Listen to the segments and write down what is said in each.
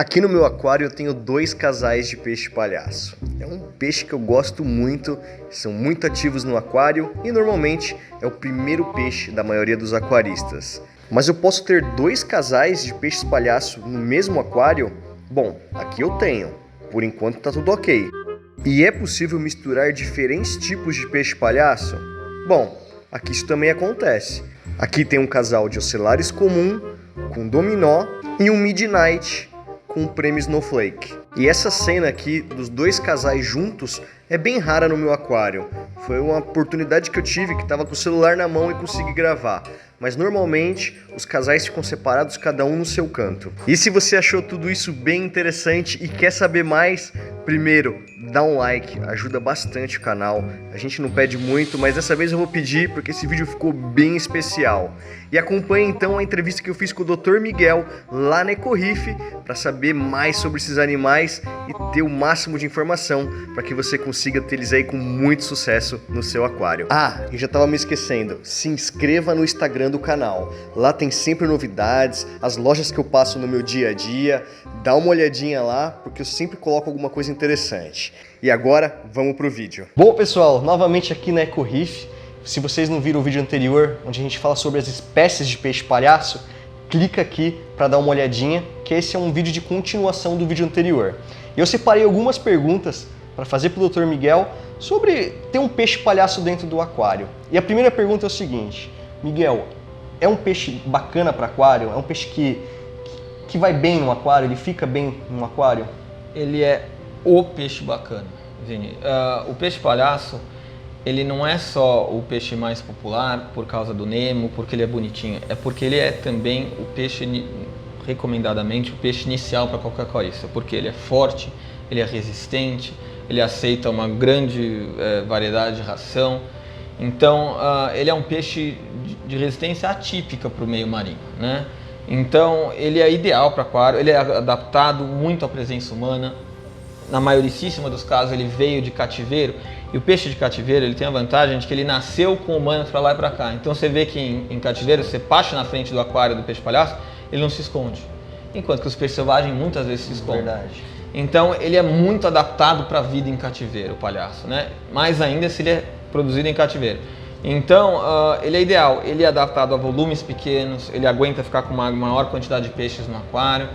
Aqui no meu aquário eu tenho dois casais de peixe palhaço. É um peixe que eu gosto muito, são muito ativos no aquário e normalmente é o primeiro peixe da maioria dos aquaristas. Mas eu posso ter dois casais de peixes palhaço no mesmo aquário? Bom, aqui eu tenho. Por enquanto tá tudo ok. E é possível misturar diferentes tipos de peixe palhaço? Bom, aqui isso também acontece. Aqui tem um casal de Ocellaris comum com dominó e um Midnight com o prêmio Snowflake. E essa cena aqui dos dois casais juntos é bem rara no meu aquário. Foi uma oportunidade que eu tive, que estava com o celular na mão e consegui gravar. Mas normalmente os casais ficam separados, cada um no seu canto. E se você achou tudo isso bem interessante e quer saber mais, primeiro, dá um like, ajuda bastante o canal. A gente não pede muito, mas dessa vez eu vou pedir porque esse vídeo ficou bem especial. E acompanhe então a entrevista que eu fiz com o Dr. Miguel lá na Ecorrife para saber mais sobre esses animais e ter o máximo de informação para que você consiga ter eles aí com muito sucesso no seu aquário. Ah, e já estava me esquecendo, se inscreva no Instagram do canal. Lá tem sempre novidades, as lojas que eu passo no meu dia a dia. Dá uma olhadinha lá, porque eu sempre coloco alguma coisa interessante. E agora, vamos pro vídeo. Bom, pessoal, novamente aqui na Ecorrife. Se vocês não viram o vídeo anterior, onde a gente fala sobre as espécies de peixe palhaço, clica aqui para dar uma olhadinha, que esse é um vídeo de continuação do vídeo anterior. E eu separei algumas perguntas para fazer para o Dr. Miguel sobre ter um peixe palhaço dentro do aquário. E a primeira pergunta é o seguinte: Miguel, é um peixe bacana para aquário? É um peixe que vai bem no aquário? Ele fica bem no aquário? Ele é o peixe bacana, Vini. O peixe palhaço, ele não é só o peixe mais popular por causa do Nemo, porque ele é bonitinho. É porque ele é também o peixe, recomendadamente, o peixe inicial para qualquer aquarista. Porque ele é forte, ele é resistente, ele aceita uma grande variedade de ração. Então, ele é um peixe de resistência atípica para o meio marinho, né? Então, ele é ideal para aquário, ele é adaptado muito à presença humana. Na maioria dos casos, ele veio de cativeiro. E o peixe de cativeiro, ele tem a vantagem de que ele nasceu com humanos para lá e para cá. Então, você vê que em cativeiro, você passa na frente do aquário do peixe palhaço, ele não se esconde. Enquanto que os peixes selvagens muitas vezes se escondem. Verdade. Então, ele é muito adaptado para a vida em cativeiro, o palhaço, né? Mais ainda se ele é produzido em cativeiro. Então, ele é ideal, ele é adaptado a volumes pequenos, ele aguenta ficar com uma maior quantidade de peixes no aquário.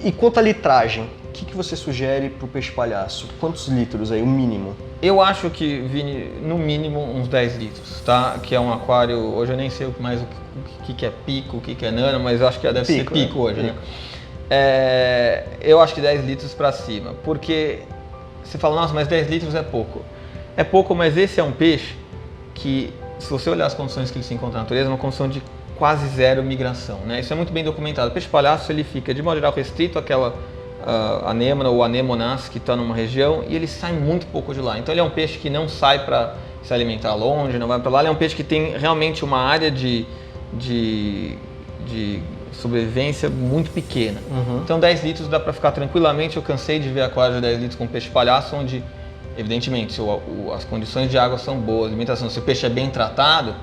E quanto à litragem, o que você sugere para o peixe palhaço? Quantos litros aí, o mínimo? Eu acho que, Vini, no mínimo uns 10 litros, tá? Que é um aquário, hoje eu nem sei mais o que é pico, o que é nano, mas eu acho que deve ser pico hoje, né? Eu acho que 10 litros para cima, porque você fala, nossa, mas 10 litros é pouco. É pouco, mas esse é um peixe que, se você olhar as condições que ele se encontra na natureza, é uma condição de quase zero migração, né? Isso é muito bem documentado. O peixe palhaço, ele fica, de modo geral, restrito àquela anêmona ou anemonas que está numa região e ele sai muito pouco de lá. Então ele é um peixe que não sai para se alimentar longe, não vai para lá. Ele é um peixe que tem realmente uma área de sobrevivência muito pequena. Então 10 litros dá para ficar tranquilamente. Eu cansei de ver aquários de 10 litros com peixe palhaço, onde, evidentemente, se as condições de água são boas, a alimentação, se o peixe é bem tratado,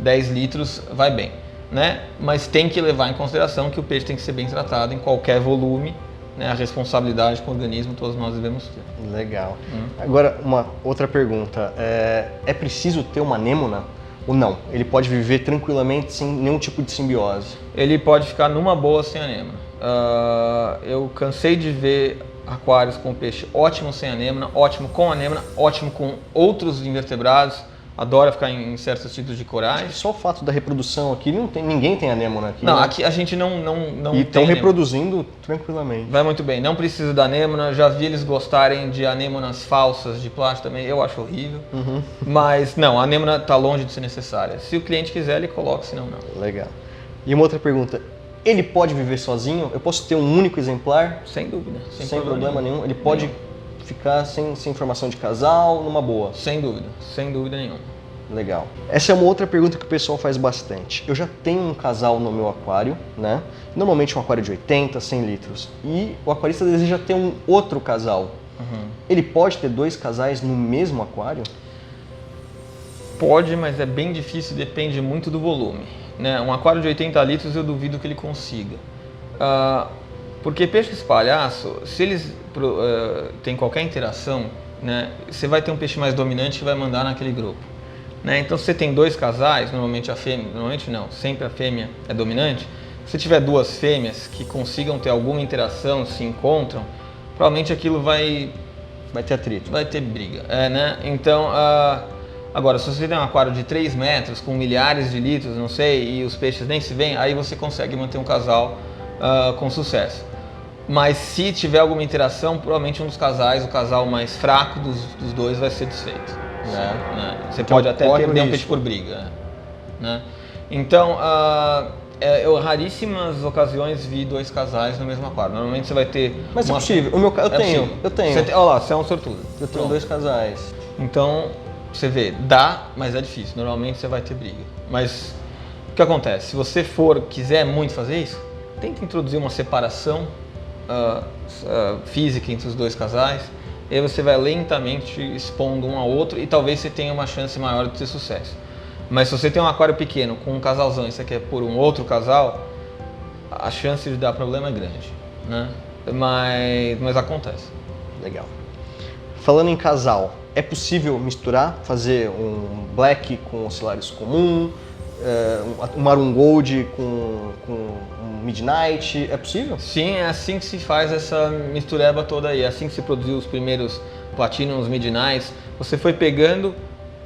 10 litros vai bem, né? Mas tem que levar em consideração que o peixe tem que ser bem tratado em qualquer volume, né? A responsabilidade com o organismo todos nós devemos ter. Legal. Agora, uma outra pergunta. É preciso ter uma anêmona ou não? Ele pode viver tranquilamente sem nenhum tipo de simbiose? Ele pode ficar numa boa sem anêmona. Eu cansei de ver aquários com peixe ótimo sem anêmona, ótimo com anêmona, ótimo com outros invertebrados. Adora ficar em certos tipos de corais. Só o fato da reprodução aqui, ninguém tem anêmona aqui. Não, né? aqui a gente não E estão reproduzindo tranquilamente. Vai muito bem, não precisa da anêmona. Já vi eles gostarem de anêmonas falsas de plástico também, eu acho horrível. Mas não, a anêmona está longe de ser necessária. Se o cliente quiser, ele coloca, senão não. Legal. E uma outra pergunta, ele pode viver sozinho? Eu posso ter um único exemplar? Sem dúvida. Sem problema nenhum? Ele pode ficar sem formação de casal, numa boa? Sem dúvida nenhuma. Legal. Essa é uma outra pergunta que o pessoal faz bastante. Eu já tenho um casal no meu aquário, né? Normalmente um aquário de 80, 100 litros. E o aquarista deseja ter um outro casal. Ele pode ter dois casais no mesmo aquário? Pode, mas é bem difícil, depende muito do volume, né? Um aquário de 80 litros eu duvido que ele consiga. Porque peixes palhaço, se eles têm qualquer interação, né, você vai ter um peixe mais dominante que vai mandar naquele grupo. Né? Então, se você tem dois casais, normalmente a fêmea, normalmente não, sempre a fêmea é dominante. Se tiver duas fêmeas que consigam ter alguma interação, se encontram, provavelmente aquilo vai ter atrito. Vai ter briga. Né? Então, agora, se você tem um aquário de 3 metros, com milhares de litros, não sei, e os peixes nem se veem, aí você consegue manter um casal com sucesso. Mas se tiver alguma interação, provavelmente um dos casais, o casal mais fraco dos dois, vai ser desfeito. Né? Você então, pode até perder um peixe por briga. Né? Então, eu raríssimas ocasiões vi 2 casais no mesmo aquário. Normalmente você vai ter. Mas é possível. Eu tenho. Olha lá, você é um sortudo. Eu tenho 2 casais. Então, você vê, dá, mas é difícil. Normalmente você vai ter briga. Mas o que acontece? Se você quiser muito fazer isso, tenta introduzir uma separação física entre os 2 casais. E aí você vai lentamente expondo um ao outro e talvez você tenha uma chance maior de ter sucesso. Mas se você tem um aquário pequeno com um casalzão e você quer pôr um outro casal, a chance de dar problema é grande, né? Mas acontece. Legal. Falando em casal, é possível misturar, fazer um black com oscilários comum, um maroon gold com um midnight, é possível? Sim, é assim que se faz essa mistureba toda aí, é assim que se produziu os primeiros platinums, midnights. Você foi pegando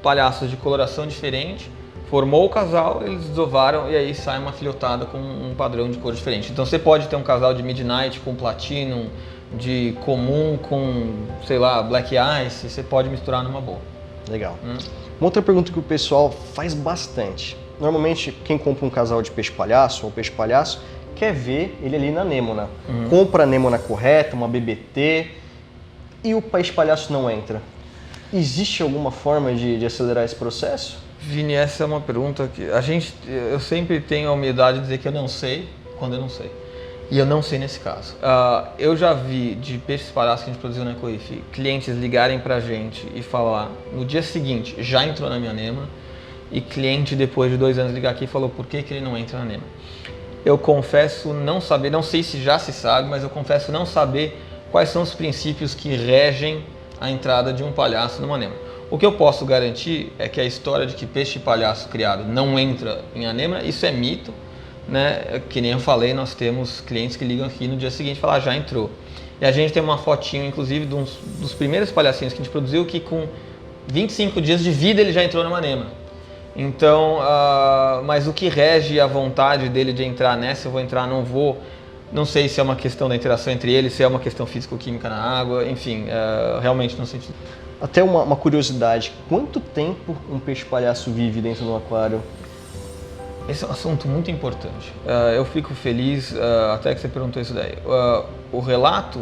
palhaços de coloração diferente, formou o casal, eles desovaram e aí sai uma filhotada com um padrão de cor diferente. Então você pode ter um casal de midnight com platinum, de comum com, sei lá, black ice, você pode misturar numa boa. Legal. Uma outra pergunta que o pessoal faz bastante. Normalmente quem compra um casal de peixe palhaço ou peixe palhaço quer ver ele ali na anêmona. Compra a anêmona correta, uma BBT, e o peixe palhaço não entra. Existe alguma forma de acelerar esse processo? Vini, essa é uma pergunta que eu sempre tenho a humildade de dizer que eu não sei quando eu não sei. E eu não sei nesse caso. Eu já vi de peixes palhaços que a gente produziu na Ecoif, clientes ligarem pra gente e falar no dia seguinte, já entrou na minha anêmona, e cliente depois de 2 anos ligar aqui e falou por que ele não entra na anêmona. Eu confesso não saber, não sei se já se sabe, mas eu confesso não saber quais são os princípios que regem a entrada de um palhaço numa anêmona. O que eu posso garantir é que a história de que peixe palhaço criado não entra em anêmona, isso é mito, né? Que nem eu falei, nós temos clientes que ligam aqui no dia seguinte e falam, já entrou. E a gente tem uma fotinho, inclusive, dos primeiros palhacinhos que a gente produziu, que com 25 dias de vida ele já entrou numa anêmona. Então, mas o que rege a vontade dele de entrar nessa, eu vou entrar, não vou. Não sei se é uma questão da interação entre eles, se é uma questão físico-química na água, enfim, realmente não sei. Até uma curiosidade, quanto tempo um peixe palhaço vive dentro do aquário? Esse é um assunto muito importante. Eu fico feliz até que você perguntou isso daí. O relato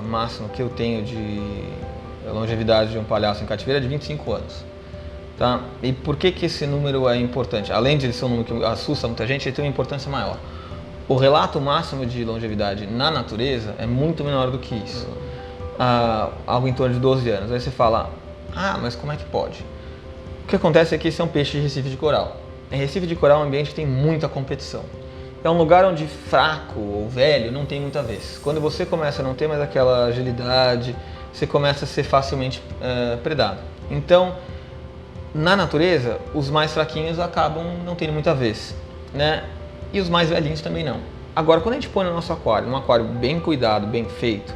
máximo que eu tenho de longevidade de um palhaço em cativeiro é de 25 anos. Tá? E por que esse número é importante? Além de ser um número que assusta muita gente, ele tem uma importância maior. O relato máximo de longevidade na natureza é muito menor do que isso. Algo em torno de 12 anos. Aí você fala, mas como é que pode? O que acontece é que esse é um peixe de recife de coral. Em recife de coral é um ambiente que tem muita competição. É um lugar onde fraco ou velho não tem muita vez. Quando você começa a não ter mais aquela agilidade, você começa a ser facilmente predado. Então, na natureza, os mais fraquinhos acabam não tendo muita vez, né? E os mais velhinhos também não. Agora, quando a gente põe no nosso aquário, num aquário bem cuidado, bem feito,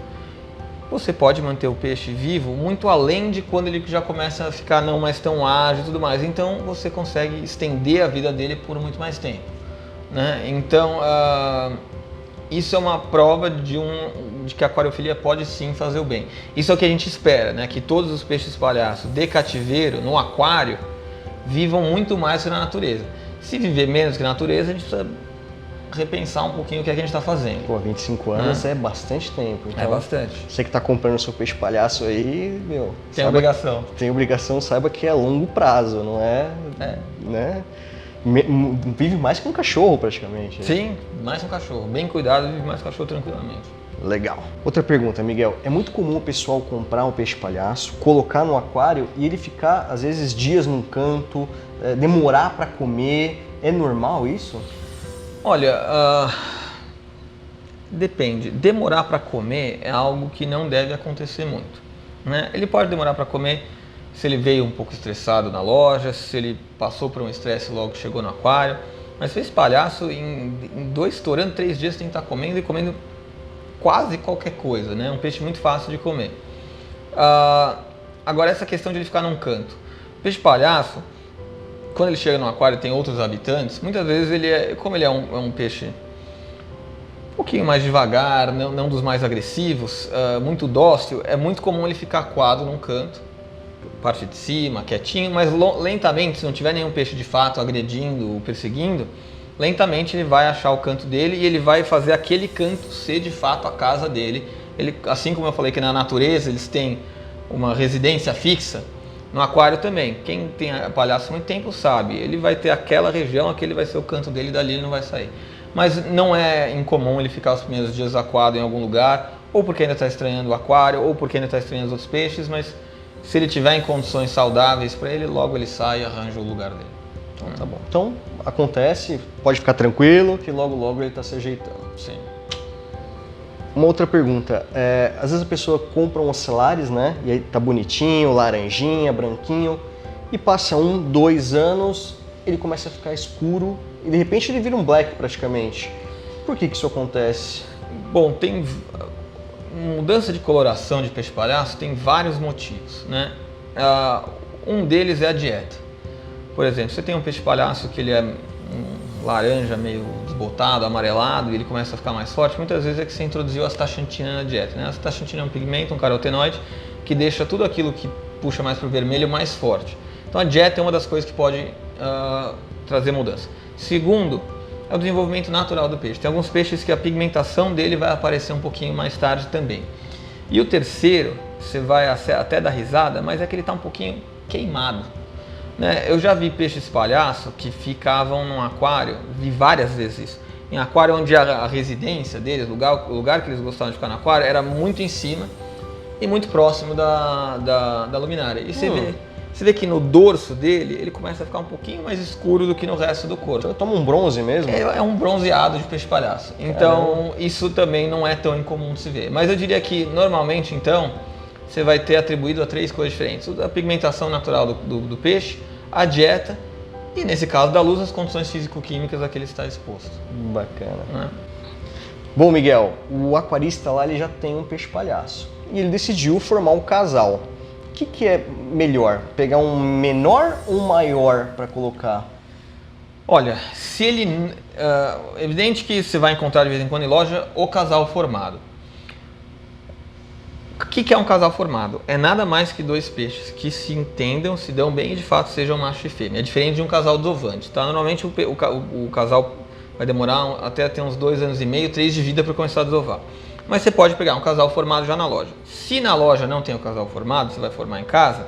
você pode manter o peixe vivo muito além de quando ele já começa a ficar não mais tão ágil e tudo mais. Então, você consegue estender a vida dele por muito mais tempo, né? Então, isso é uma prova de que a aquariofilia pode sim fazer o bem. Isso é o que a gente espera, né? Que todos os peixes palhaços de cativeiro, no aquário, vivam muito mais que na natureza. Se viver menos que na natureza, a gente precisa repensar um pouquinho o que a gente está fazendo. Pô, 25 anos é bastante tempo. Então, é bastante. Você que está comprando o seu peixe palhaço aí, meu... Tem obrigação. Tem obrigação, saiba que é a longo prazo, não é... né? Vive mais que um cachorro, praticamente. Sim, mais que um cachorro. Bem cuidado, vive mais que um cachorro tranquilamente. Legal. Outra pergunta, Miguel. É muito comum o pessoal comprar um peixe palhaço, colocar no aquário e ele ficar, às vezes, dias num canto, demorar para comer. É normal isso? Olha, Depende. Demorar para comer é algo que não deve acontecer muito, né? Ele pode demorar para comer se ele veio um pouco estressado na loja, se ele passou por um estresse logo que chegou no aquário. Mas peixe palhaço, em 2, estourando 3 dias, tem que estar comendo e comendo quase qualquer coisa, né? Um peixe muito fácil de comer. Agora, essa questão de ele ficar num canto. O peixe palhaço, quando ele chega no aquário e tem outros habitantes, muitas vezes como ele é um peixe um pouquinho mais devagar, não dos mais agressivos, muito dócil, é muito comum ele ficar acuado num canto, parte de cima, quietinho, mas lentamente, se não tiver nenhum peixe de fato agredindo ou perseguindo, lentamente ele vai achar o canto dele e ele vai fazer aquele canto ser de fato a casa dele. Ele, assim como eu falei que na natureza eles têm uma residência fixa, no aquário também. Quem tem palhaço há muito tempo sabe, ele vai ter aquela região, aquele vai ser o canto dele, dali ele não vai sair. Mas não é incomum ele ficar os primeiros dias aquado em algum lugar, ou porque ainda está estranhando o aquário, ou porque ainda está estranhando os outros peixes, mas se ele tiver em condições saudáveis para ele, logo ele sai e arranja o lugar dele. Então, tá bom. Então, acontece, pode ficar tranquilo, que logo ele está se ajeitando. Sim. Uma outra pergunta, às vezes a pessoa compra um Ocellaris, né, e aí tá bonitinho, laranjinha, branquinho, e passa 1, 2 anos, ele começa a ficar escuro, e de repente ele vira um black praticamente. Por que isso acontece? Bom, tem mudança de coloração de peixe palhaço tem vários motivos, né? Um deles é a dieta. Por exemplo, você tem um peixe palhaço que ele é laranja, meio desbotado, amarelado, e ele começa a ficar mais forte. Muitas vezes é que você introduziu a astaxantina na dieta, né? A astaxantina é um pigmento, um carotenoide, que deixa tudo aquilo que puxa mais para o vermelho mais forte. Então a dieta é uma das coisas que pode trazer mudança. Segundo, é o desenvolvimento natural do peixe. Tem alguns peixes que a pigmentação dele vai aparecer um pouquinho mais tarde também. E o terceiro, você vai até dar risada, mas é que ele está um pouquinho queimado, né? Eu já vi peixes palhaço que ficavam num aquário, vi várias vezes isso, em aquário onde a residência deles, o lugar que eles gostavam de ficar no aquário, era muito em cima e muito próximo da luminária. E você vê que no dorso dele, ele começa a ficar um pouquinho mais escuro do que no resto do corpo. Então toma um bronze mesmo? É um bronzeado de peixe palhaço. Então, isso também não é tão incomum de se ver. Mas eu diria que, normalmente, então, você vai ter atribuído a 3 coisas diferentes. A pigmentação natural do peixe, a dieta e, nesse caso da luz, as condições físico-químicas a que ele está exposto. Bacana. Né? Bom, Miguel, o aquarista lá ele já tem um peixe palhaço e ele decidiu formar um casal. O que é melhor? Pegar um menor ou um maior para colocar? Olha, se ele... É evidente que você vai encontrar de vez em quando em loja o casal formado. O que é um casal formado? É nada mais que 2 peixes que se entendam, se dão bem e de fato sejam macho e fêmea. É diferente de um casal desovante, tá? Normalmente o casal vai demorar até ter uns 2 anos e meio, 3 de vida para começar a desovar. Mas você pode pegar um casal formado já na loja. Se na loja não tem o casal formado, você vai formar em casa,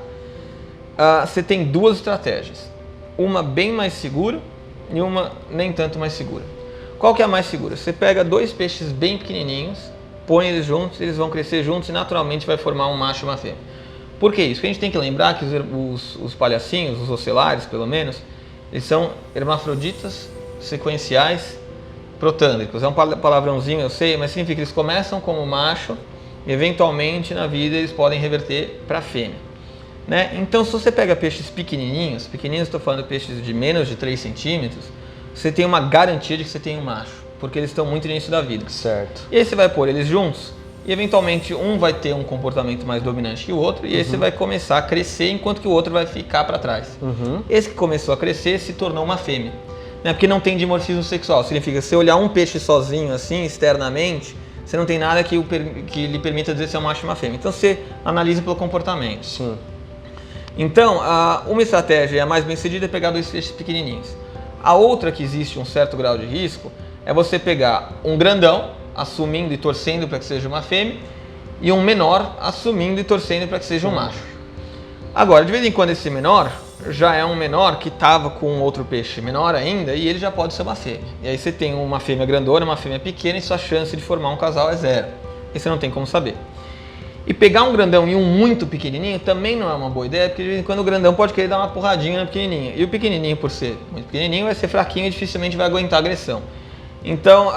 você tem 2 estratégias. Uma bem mais segura e uma nem tanto mais segura. Qual que é a mais segura? Você pega 2 peixes bem pequenininhos, põe eles juntos, eles vão crescer juntos e naturalmente vai formar um macho e uma fêmea. Por que isso? Porque a gente tem que lembrar que os palhacinhos, os ocelares pelo menos, eles são hermafroditas sequenciais protândricos. É um palavrãozinho, eu sei, mas significa que eles começam como macho e eventualmente na vida eles podem reverter para fêmea, né? Então se você pega peixes pequenininhos, estou falando de peixes de menos de 3 centímetros, você tem uma garantia de que você tem um macho, porque eles estão muito no início da vida. Certo. E aí você vai pôr eles juntos e eventualmente um vai ter um comportamento mais dominante que o outro e aí você vai começar a crescer enquanto que o outro vai ficar para trás. Esse que começou a crescer se tornou uma fêmea. Porque não tem dimorfismo sexual. Significa que se você olhar um peixe sozinho, assim, externamente, você não tem nada que lhe permita dizer se é um macho ou uma fêmea. Então você analisa pelo comportamento. Sim. Então, uma estratégia a mais bem sucedida é pegar 2 peixes pequenininhos. A outra que existe um certo grau de risco é você pegar um grandão, assumindo e torcendo para que seja uma fêmea, e um menor, assumindo e torcendo para que seja um macho. Agora, de vez em quando esse menor já é um menor que estava com outro peixe menor ainda e ele já pode ser uma fêmea. E aí você tem uma fêmea grandona, uma fêmea pequena e sua chance de formar um casal é 0. E você não tem como saber. E pegar um grandão e um muito pequenininho também não é uma boa ideia, porque de vez em quando o grandão pode querer dar uma porradinha na pequenininha. E o pequenininho, por ser muito pequenininho, vai ser fraquinho e dificilmente vai aguentar agressão. Então,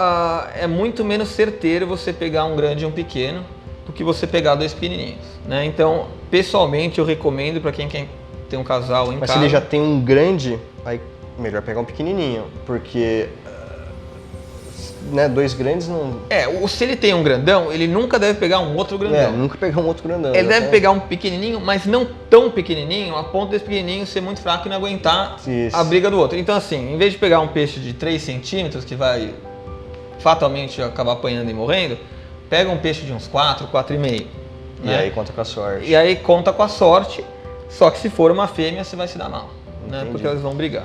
é muito menos certeiro você pegar um grande e um pequeno do que você pegar dois pequenininhos, né? Então, pessoalmente, eu recomendo para quem quer ter um casal em casa. Mas se ele já tem um grande, aí melhor pegar um pequenininho, porque né, dois grandes não... Se ele tem um grandão, ele nunca deve pegar um outro grandão. Nunca pegar um outro grandão. Ele deve pegar um pequenininho, mas não tão pequenininho, a ponto desse pequenininho ser muito fraco e não aguentar a briga do outro. Então assim, em vez de pegar um peixe de 3 centímetros, que vai fatalmente acabar apanhando e morrendo, pega um peixe de uns 4, 4,5. E aí conta com a sorte. E aí conta com a sorte, só que se for uma fêmea, você vai se dar mal, né? Porque elas vão brigar.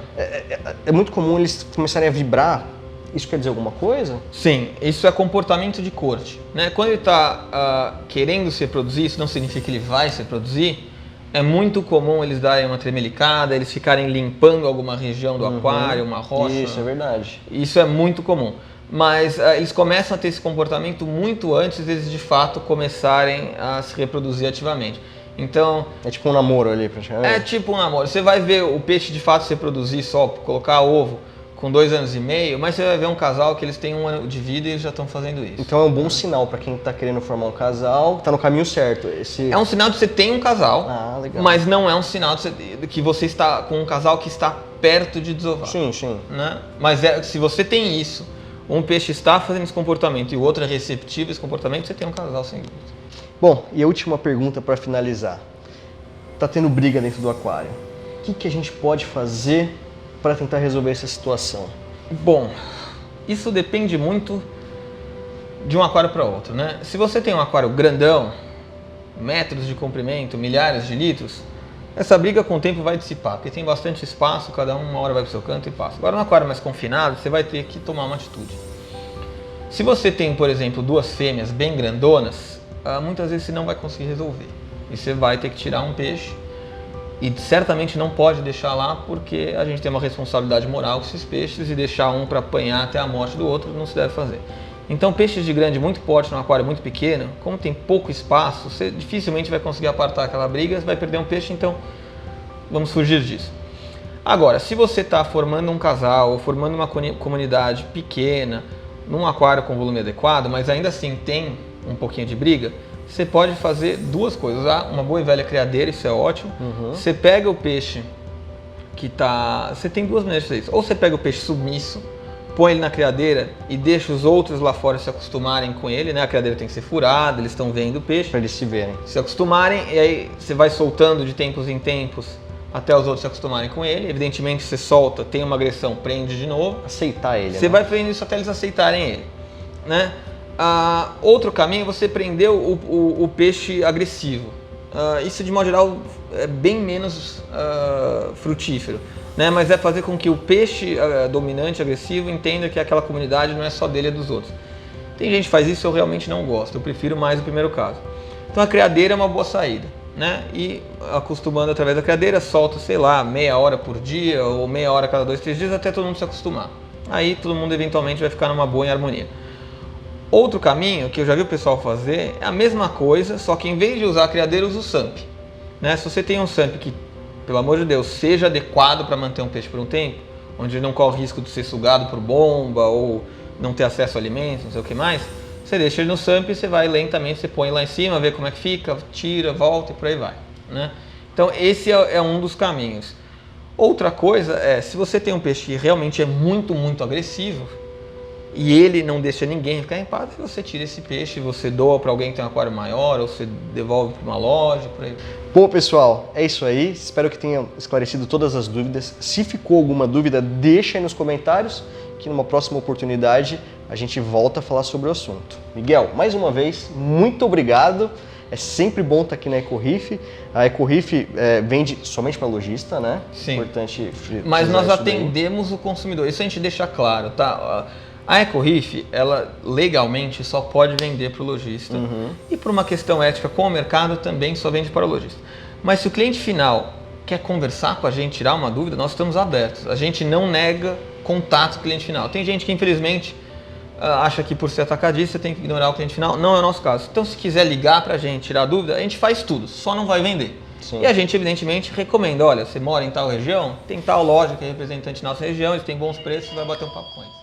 É muito comum eles começarem a vibrar. Isso quer dizer alguma coisa? Sim, isso é comportamento de corte, né? Quando ele está querendo se reproduzir, isso não significa que ele vai se reproduzir. É muito comum eles darem uma tremelicada, eles ficarem limpando alguma região do aquário, uma rocha. Isso, é verdade. Isso é muito comum. Mas eles começam a ter esse comportamento muito antes deles de fato começarem a se reproduzir ativamente. Então... É tipo um namoro ali, praticamente? É tipo um namoro. Você vai ver o peixe de fato se reproduzir só, colocar ovo com 2 anos e meio, mas você vai ver um casal que eles têm 1 ano de vida e eles já estão fazendo isso. Então é um bom sinal para quem está querendo formar um casal, está no caminho certo. É um sinal de que você tem um casal, legal. Mas não é um sinal de que você está com um casal que está perto de desovar. Sim. Né? Mas se você tem isso, um peixe está fazendo esse comportamento e o outro é receptivo a esse comportamento, você tem um casal sem dúvida. Bom, e a última pergunta para finalizar. Está tendo briga dentro do aquário. O que a gente pode fazer para tentar resolver essa situação? Bom, isso depende muito de um aquário para outro, né? Se você tem um aquário grandão, metros de comprimento, milhares de litros, essa briga com o tempo vai dissipar, porque tem bastante espaço, cada uma hora vai para o seu canto e passa. Agora, num aquário mais confinado, você vai ter que tomar uma atitude. Se você tem, por exemplo, 2 fêmeas bem grandonas, muitas vezes você não vai conseguir resolver. E você vai ter que tirar um peixe. E certamente não pode deixar lá porque a gente tem uma responsabilidade moral com esses peixes e deixar um para apanhar até a morte do outro não se deve fazer. Então peixes de grande muito porte num aquário muito pequeno, como tem pouco espaço, você dificilmente vai conseguir apartar aquela briga, você vai perder um peixe, então vamos fugir disso. Agora, se você está formando um casal ou formando uma comunidade pequena, num aquário com volume adequado, mas ainda assim tem um pouquinho de briga, você pode fazer 2 coisas. Uma boa e velha criadeira, isso é ótimo. Você pega o peixe que está... Você tem 2 maneiras de fazer isso. Ou você pega o peixe submisso, põe ele na criadeira e deixa os outros lá fora se acostumarem com ele, né? A criadeira tem que ser furada, eles estão vendo o peixe. Para eles se verem. Se acostumarem, e aí você vai soltando de tempos em tempos até os outros se acostumarem com ele. Evidentemente, você solta, tem uma agressão, prende de novo. Aceitar ele, Você vai fazendo isso até eles aceitarem ele, né? Outro caminho é você prender o peixe agressivo. Isso, de modo geral, é bem menos frutífero, né? Mas é fazer com que o peixe dominante, agressivo, entenda que aquela comunidade não é só dele, é dos outros. Tem gente que faz isso, eu realmente não gosto, eu prefiro mais o primeiro caso. Então a criadeira é uma boa saída, né? E acostumando através da criadeira, solta, sei lá, meia hora por dia ou meia hora a cada 2, 3 dias até todo mundo se acostumar. Aí todo mundo eventualmente vai ficar numa boa harmonia. Outro caminho que eu já vi o pessoal fazer é a mesma coisa, só que em vez de usar a criadeira, usa o SUMP. Né? Se você tem um SUMP que, pelo amor de Deus, seja adequado para manter um peixe por um tempo, onde ele não corre risco de ser sugado por bomba ou não ter acesso a alimentos, não sei o que mais, você deixa ele no SUMP e você vai lentamente, você põe lá em cima, vê como é que fica, tira, volta e por aí vai. Né? Então esse é um dos caminhos. Outra coisa é, se você tem um peixe que realmente é muito, muito agressivo, e ele não deixa ninguém ficar em paz, você tira esse peixe, você doa para alguém que tem um aquário maior, ou você devolve para uma loja, por aí. Bom, pessoal, é isso aí. Espero que tenha esclarecido todas as dúvidas. Se ficou alguma dúvida, deixa aí nos comentários, que numa próxima oportunidade a gente volta a falar sobre o assunto. Miguel, mais uma vez, muito obrigado. É sempre bom estar aqui na EcoReef. A EcoReef vende somente para lojista, né? Sim. Importante mas nós atendemos o consumidor, isso a gente deixa claro, tá? A EcoReef, ela legalmente só pode vender para o lojista e por uma questão ética com o mercado também só vende para o lojista. Mas se o cliente final quer conversar com a gente, tirar uma dúvida, nós estamos abertos. A gente não nega contato com o cliente final. Tem gente que infelizmente acha que por ser atacadista tem que ignorar o cliente final. Não é o nosso caso. Então se quiser ligar para a gente, tirar dúvida, a gente faz tudo, só não vai vender. Sim. E a gente evidentemente recomenda, olha, você mora em tal região, tem tal loja que é representante da nossa região, eles têm bons preços, você vai bater um papo com eles.